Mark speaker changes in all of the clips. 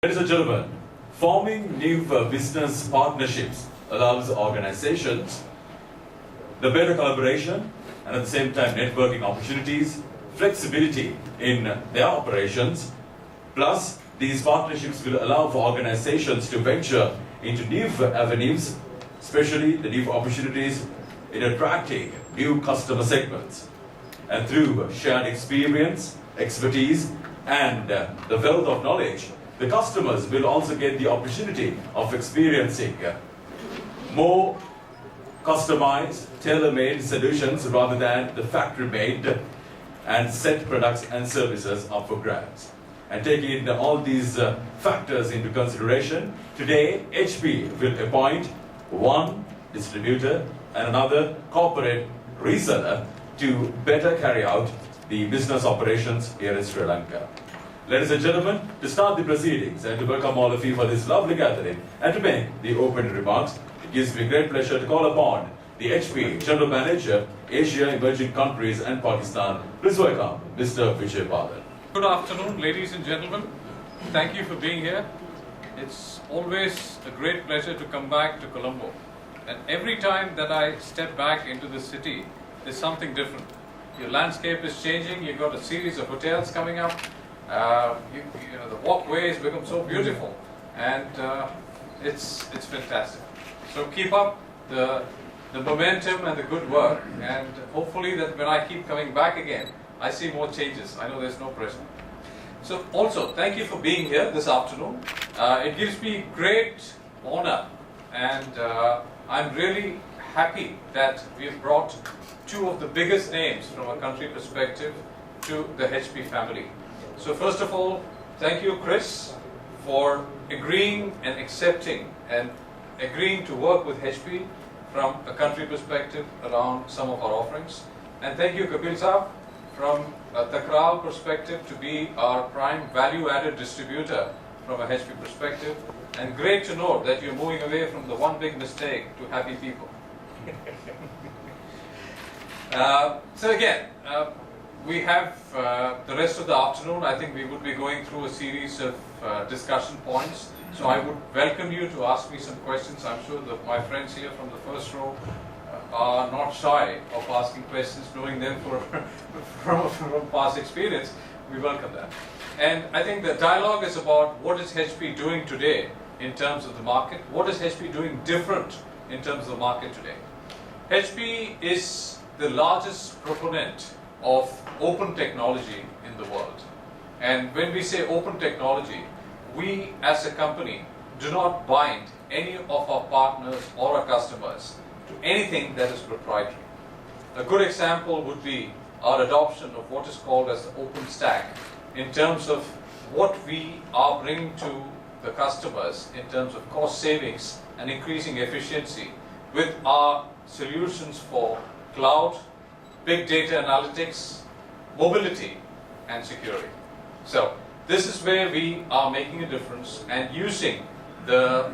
Speaker 1: Ladies and gentlemen, forming new business partnerships allows organizations the better collaboration and at the same time networking opportunities, flexibility in their operations. Plus, these partnerships will allow for organizations to venture into new avenues, especially the new opportunities in attracting new customer segments. And through shared experience, expertise, and the wealth of knowledge, the customers will also get the opportunity of experiencing more customized, tailor-made solutions rather than the factory-made and set products and services up for grabs. And taking all these factors into consideration, today HP will appoint one distributor and another corporate reseller to better carry out the business operations here in Sri Lanka. Ladies and gentlemen, to start the proceedings and to welcome all of you for this lovely gathering and to make the opening remarks, it gives me great pleasure to call upon the HP General Manager, Asia, Emerging Countries and Pakistan. Please welcome Mr. Vijay Palan.
Speaker 2: Good afternoon, ladies and gentlemen. Thank you for being here. It's always a great pleasure to come back to Colombo. And every time that I step back into the city, there's something different. Your landscape is changing, you've got a series of hotels coming up. The walkways become so beautiful, and it's fantastic. So keep up the momentum and the good work, and hopefully that when I keep coming back again, I see more changes. I know there's no pressure. So also, thank you for being here this afternoon. It gives me great honor, and I'm really happy that we've brought two of the biggest names from a country perspective to the HP family. So first of all, thank you, Chris, for agreeing and accepting and agreeing to work with HP from a country perspective around some of our offerings. And thank you, Kapil Saab, from a Takral perspective to be our prime value-added distributor from a HP perspective. And great to know that you're moving away from the one big mistake to happy people. So again, we have the rest of the afternoon. I think we would be going through a series of discussion points. So I would welcome you to ask me some questions. I'm sure that my friends here from the first row are not shy of asking questions, knowing them from past experience. We welcome that. And I think the dialogue is about what is HP doing today in terms of the market? What is HP doing different in terms of the market today? HP is the largest proponent of open technology in the world. And when we say open technology, we as a company do not bind any of our partners or our customers to anything that is proprietary. A good example would be our adoption of what is called as the open stack in terms of what we are bringing to the customers in terms of cost savings and increasing efficiency with our solutions for cloud, big data analytics, mobility, and security. So this is where we are making a difference and using the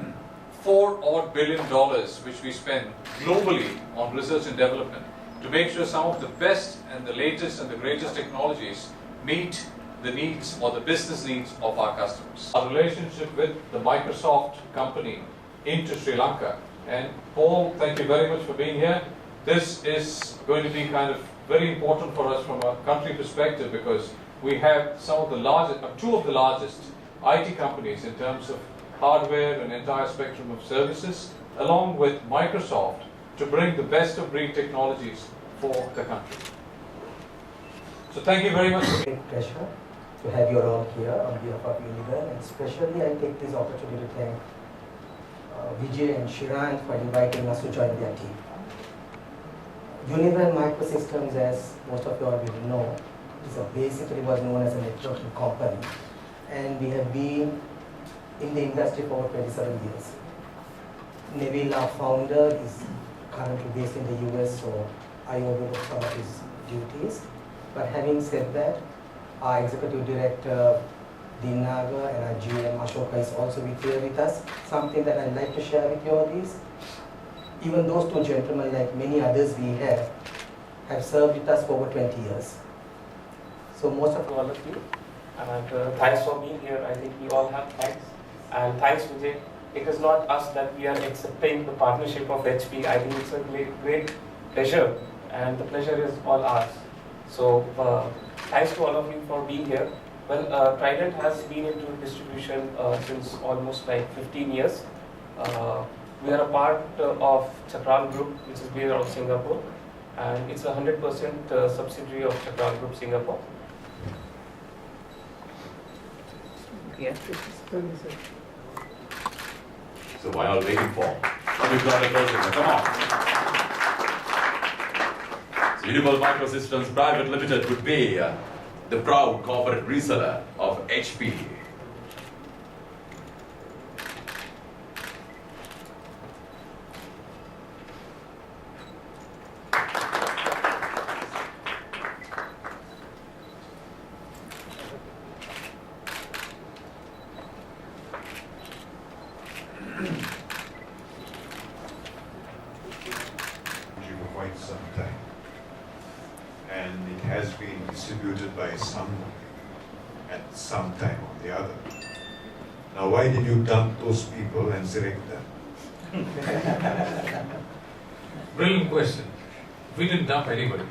Speaker 2: $4 billion which we spend globally on research and development to make sure some of the best and the latest and the greatest technologies meet the needs or the business needs of our customers. Our relationship with the Microsoft company into Sri Lanka. And Paul, thank you very much for being here. This is going to be kind of very important for us from a country perspective because we have some of the largest, two of the largest IT companies in terms of hardware and entire spectrum of services, along with Microsoft, to bring the best of breed technologies for the country. So thank you very much.
Speaker 3: Great pleasure to have you all here on behalf of Unilever, and especially I take this opportunity to thank Vijay and Shiran for inviting us to join their team. Unilever Microsystems, as most of you already know, is basically was known as a networking company, and we have been in the industry for over 27 years. Neville, our founder, is currently based in the US, so I overlook some of his duties. But having said that, our executive director, Dean Nagar, and our GM, Ashoka, is also here with us. Something that I'd like to share with you all is, even those two gentlemen, like many others we have served with us for over 20 years. So most of
Speaker 4: all of you, and thanks for being here. I think we all have thanks. And thanks, Vijay. It is not us that we are accepting the partnership of HP. I think it's a great pleasure, and the pleasure is all ours. So thanks to all of you for being here. Well, Trident has been into distribution since almost like 15 years. We are a part of Chakral Group, which is based out of Singapore, and it's a 100% subsidiary of Chakral Group Singapore. Yeah.
Speaker 1: So why are we waiting for? We've got a person. Come on. So Universal Microsystems Private Limited would be the proud corporate reseller of HP.
Speaker 5: For quite some time, and it has been distributed by someone at some time or the other. Now, why did you dump those people and select them?
Speaker 2: Brilliant question. We didn't dump anybody.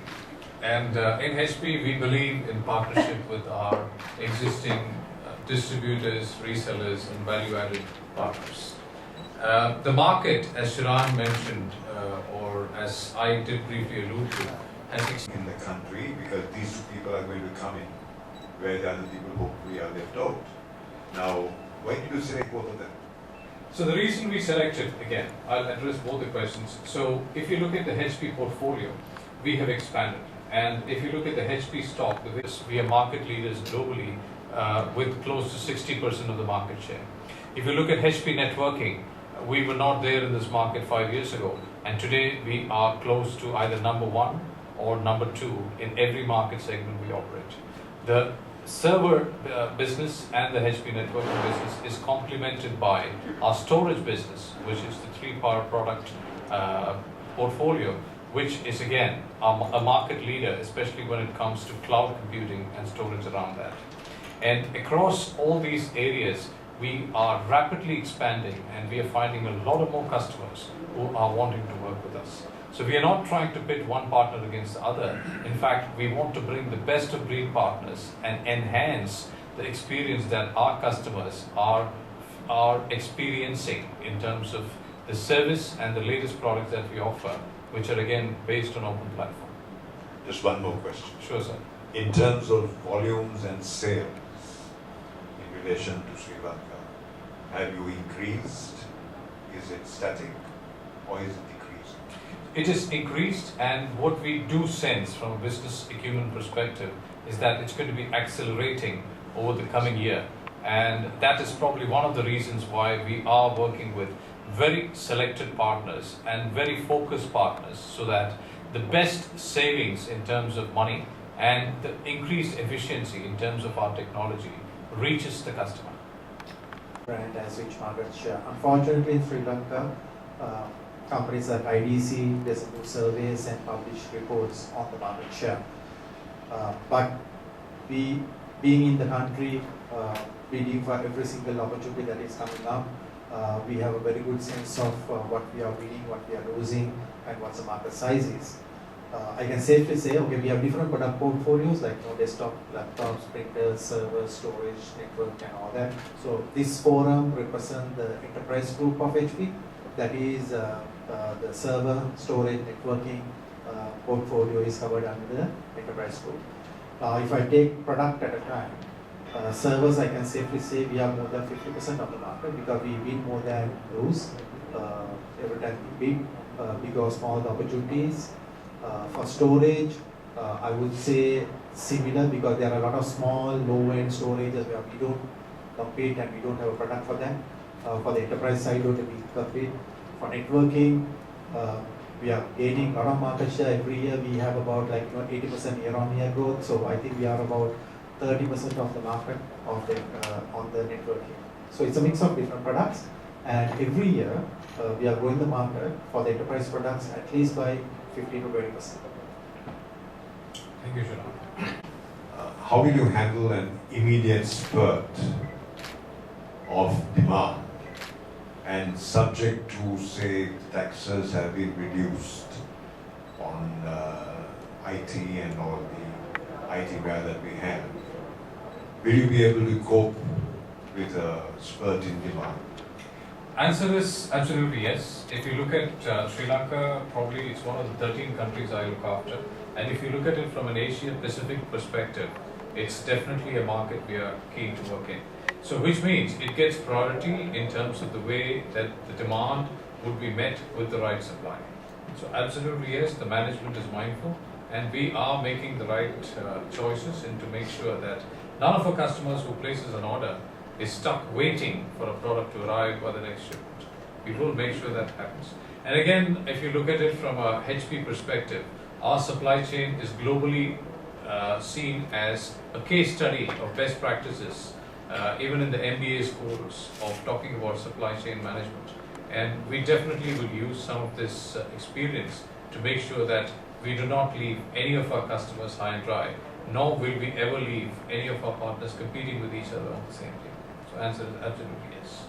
Speaker 2: And in HP, we believe in partnership with our existing distributors, resellers, and value-added partners. The market, as Shiran mentioned, or as I did briefly allude to, has
Speaker 5: In the country, because these two people are going to come in, where the other people hopefully are left out. Now, why did you select both of them?
Speaker 2: So the reason we selected, again, I'll address both the questions. So if you look at the HP portfolio, we have expanded. And if you look at the HP stock, we are market leaders globally with close to 60% of the market share. If you look at HP networking, we were not there in this market 5 years ago. And today we are close to either number 1 or number 2 in every market segment we operate. The server business and the HP networking business is complemented by our storage business, which is the 3-power product portfolio, which is again a market leader, especially when it comes to cloud computing and storage around that. And across all these areas, we are rapidly expanding, and we are finding a lot of more customers who are wanting to work with us. So we are not trying to pit one partner against the other. In fact, we want to bring the best of breed partners and enhance the experience that our customers are experiencing in terms of the service and the latest products that we offer, which are again based on open platform.
Speaker 5: Just one more question.
Speaker 2: Sure, sir.
Speaker 5: In terms of volumes and sales in relation to Sri Lanka, have you increased? Is it static or is it decreasing?
Speaker 2: It is increased, and what we do sense from a business acumen perspective is that it's going to be accelerating over the coming year. And that is probably one of the reasons why we are working with very selected partners and very focused partners, so that the best savings in terms of money and the increased efficiency in terms of our technology reaches the customer.
Speaker 6: Brand as which market share. Unfortunately, in Sri Lanka, companies like IDC doesn't do surveys and publish reports on the market share. But we, being in the country, bidding for every single opportunity that is coming up, we have a very good sense of what we are winning, what we are losing, and what the market size is. I can safely say, okay, we have different product portfolios like desktop, laptops, printers, servers, storage, network, and all that. So this forum represents the enterprise group of HP. That is the server, storage, networking portfolio is covered under the enterprise group. If I take product at a time, servers, I can safely say we are more than 50% of the market, because we win more than lose every time we bid, big or small opportunities. For storage, I would say similar, because there are a lot of small, low-end storages where we don't compete and we don't have a product for them. For the enterprise side, we compete. For networking, we are gaining a lot of market share every year. We have about 80% year-on-year growth. So I think we are about 30% of the market of the, on the networking. So it's a mix of different products, and every year we are growing the market for the enterprise products at least by 15 to 20%.
Speaker 2: Thank you, Shiran.
Speaker 5: How will you handle an immediate spurt of demand, and subject to, say, taxes have been reduced on IT and all the IT ware that we have, will you be able to cope with a spurt in demand?
Speaker 2: Answer is absolutely yes. If you look at Sri Lanka, probably it's one of the 13 countries I look after. And if you look at it from an Asia Pacific perspective, it's definitely a market we are keen to work in. So which means it gets priority in terms of the way that the demand would be met with the right supply. So absolutely yes, the management is mindful and we are making the right choices and to make sure that none of our customers who places an order is stuck waiting for a product to arrive or the next shipment. We will make sure that happens. And again, if you look at it from a HP perspective, our supply chain is globally seen as a case study of best practices, even in the MBA schools of talking about supply chain management. And we definitely will use some of this experience to make sure that we do not leave any of our customers high and dry, nor will we ever leave any of our partners competing with each other on the same thing. So answer is absolutely yes.